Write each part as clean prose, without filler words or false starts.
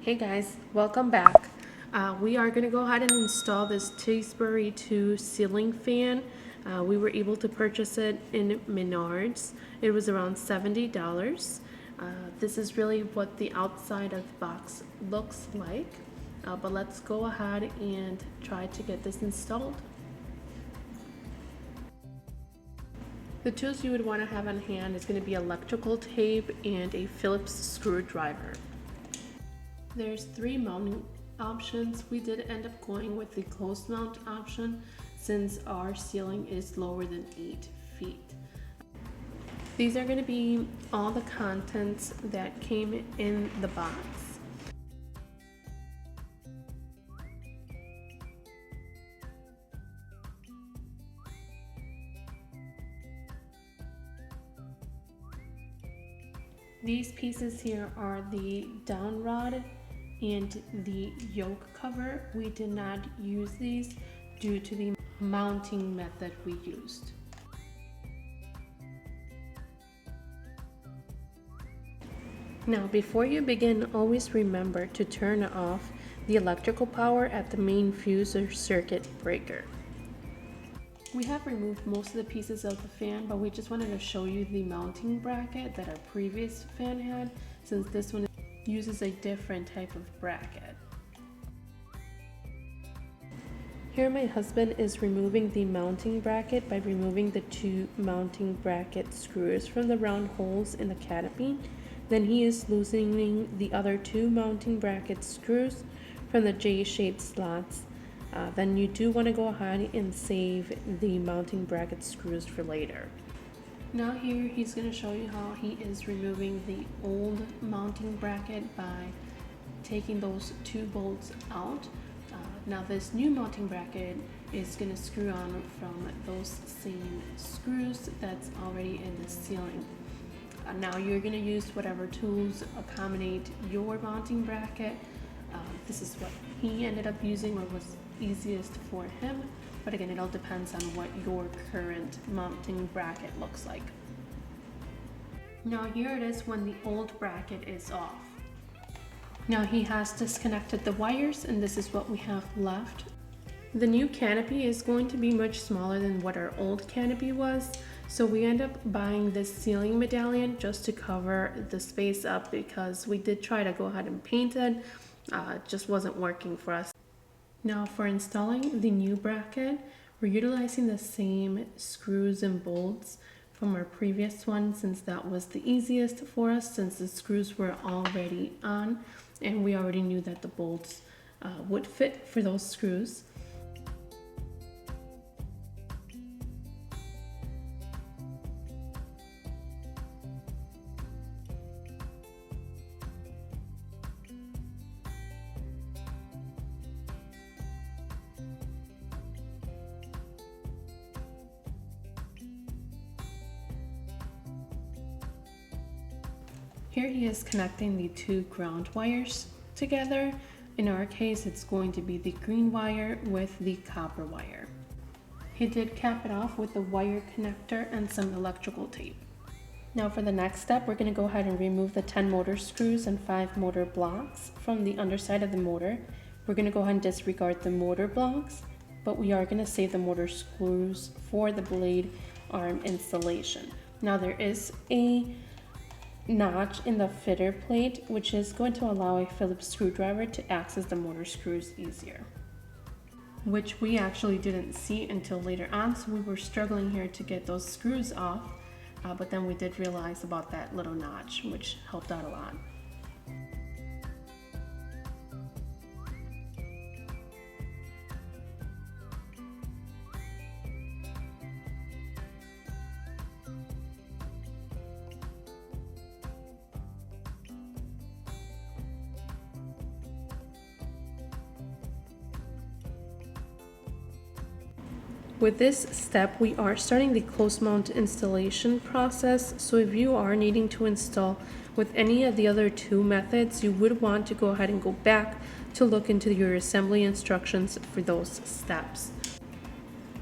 Hey guys, welcome back. We are going to go ahead and install this Tisburry II ceiling fan. We were able to purchase it in Menards. It was around $70. This is really what the outside of the box looks like. But let's go ahead and try to get this installed. The tools you would want to have on hand is going to be electrical tape and a Phillips screwdriver. There's 3 mounting options. We did end up going with the closed mount option since our ceiling is lower than 8 feet. These are going to be all the contents that came in the box. These pieces here are the down rod and the yoke cover. We did not use these due to the mounting method we used. Now, before you begin, always remember to turn off the electrical power at the main fuse or circuit breaker. We have removed most of the pieces of the fan, but we just wanted to show you the mounting bracket that our previous fan had, since this one uses a different type of bracket. Here my husband is removing the mounting bracket by removing the 2 mounting bracket screws from the round holes in the canopy. Then he is loosening the other 2 mounting bracket screws from the J-shaped slots. Then you do want to go ahead and save the mounting bracket screws for later. Now here he's going to show you how he is removing the old mounting bracket by taking those 2 bolts out. Now this new mounting bracket is going to screw on from those same screws that's already in the ceiling. Now you're going to use whatever tools accommodate your mounting bracket. This is what he ended up using or was easiest for him, but again, it all depends on what your current mounting bracket looks like. Now here it is when the old bracket is off. Now he has disconnected the wires, and this is what we have left. The new canopy is going to be much smaller than what our old canopy was, so we end up buying this ceiling medallion just to cover the space up, because we did try to go ahead and paint it. It just wasn't working for us. Now for installing the new bracket, we're utilizing the same screws and bolts from our previous one, since that was the easiest for us, since the screws were already on and we already knew that the bolts would fit for those screws. Here he is connecting the 2 ground wires together. In our case, it's going to be the green wire with the copper wire. He did cap it off with the wire connector and some electrical tape. Now for the next step, we're going to go ahead and remove the 10 motor screws and 5 motor blocks from the underside of the motor. We're going to go ahead and disregard the motor blocks, but we are going to save the motor screws for the blade arm installation. Now there is a notch in the fitter plate, which is going to allow a Phillips screwdriver to access the motor screws easier, which we actually didn't see until later on, so we were struggling here to get those screws off, but then we did realize about that little notch, which helped out a lot. With this step, we are starting the close mount installation process. So if you are needing to install with any of the other 2 methods, you would want to go ahead and go back to look into your assembly instructions for those steps.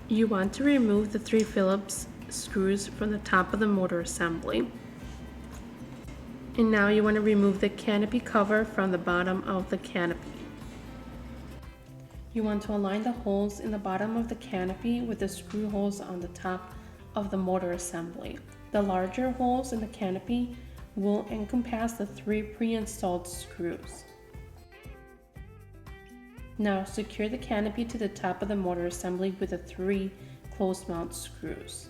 You want to remove the 3 Phillips screws from the top of the motor assembly. And now you want to remove the canopy cover from the bottom of the canopy. You want to align the holes in the bottom of the canopy with the screw holes on the top of the motor assembly. The larger holes in the canopy will encompass the 3 pre-installed screws. Now secure the canopy to the top of the motor assembly with the 3 closed mount screws.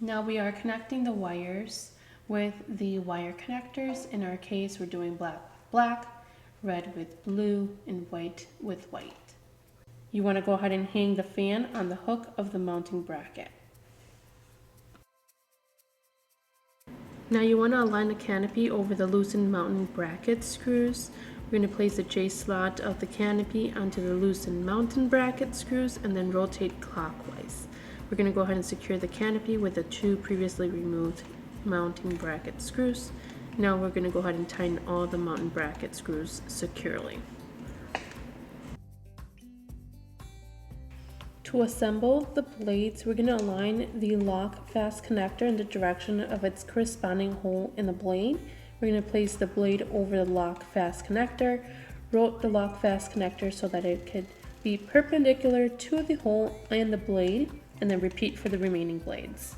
Now we are connecting the wires with the wire connectors. In our case, we're doing black with black, red with blue, and white with white. You want to go ahead and hang the fan on the hook of the mounting bracket. Now you want to align the canopy over the loosened mounting bracket screws. We're going to place the J slot of the canopy onto the loosened mounting bracket screws and then rotate clockwise. We're going to go ahead and secure the canopy with the 2 previously removed mounting bracket screws. Now we're going to go ahead and tighten all the mounting bracket screws securely. To assemble the blades, we're going to align the lock fast connector in the direction of its corresponding hole in the blade. We're going to place the blade over the lock fast connector, rotate the lock fast connector so that it could be perpendicular to the hole in the blade, and then repeat for the remaining blades.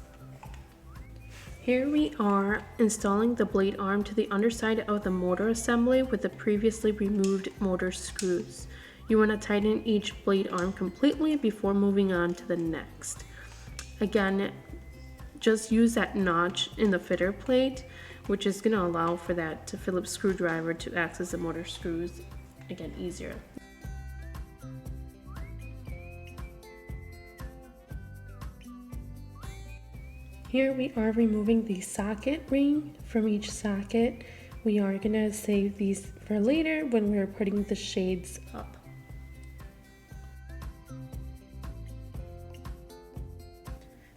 Here we are installing the blade arm to the underside of the motor assembly with the previously removed motor screws. You want to tighten each blade arm completely before moving on to the next. Again, just use that notch in the fitter plate, which is going to allow for that Phillips screwdriver to access the motor screws again easier. Here we are removing the socket ring from each socket. We are going to save these for later when we're putting the shades up.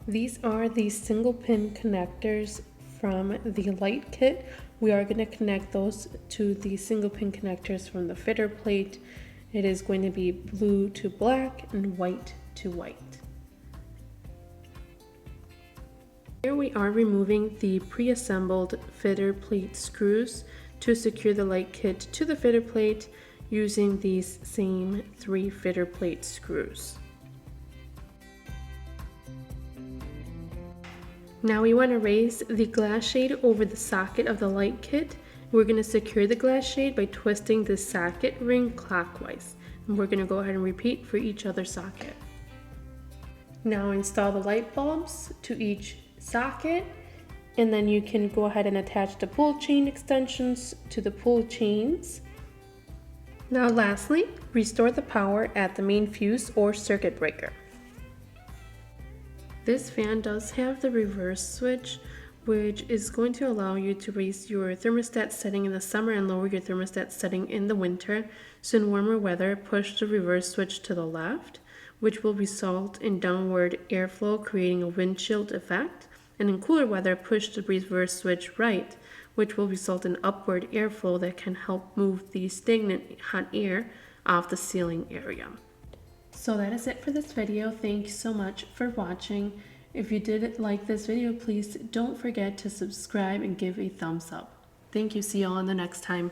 These are the single pin connectors from the light kit. We are going to connect those to the single pin connectors from the fitter plate. It is going to be blue to black and white to white. Here we are removing the pre-assembled fitter plate screws to secure the light kit to the fitter plate using these same 3 fitter plate screws. Now we want to raise the glass shade over the socket of the light kit. We're going to secure the glass shade by twisting the socket ring clockwise. And we're going to go ahead and repeat for each other socket. Now install the light bulbs to each socket, and then you can go ahead and attach the pull chain extensions to the pull chains. Now lastly, restore the power at the main fuse or circuit breaker. This fan does have the reverse switch, which is going to allow you to raise your thermostat setting in the summer and lower your thermostat setting in the winter. So in warmer weather, push the reverse switch to the left, which will result in downward airflow, creating a wind chill effect. And in cooler weather, push the reverse switch right, which will result in upward airflow that can help move the stagnant hot air off the ceiling area. So that is it for this video. Thank you so much for watching. If you did like this video, please don't forget to subscribe and give a thumbs up. Thank you. See you all in the next time.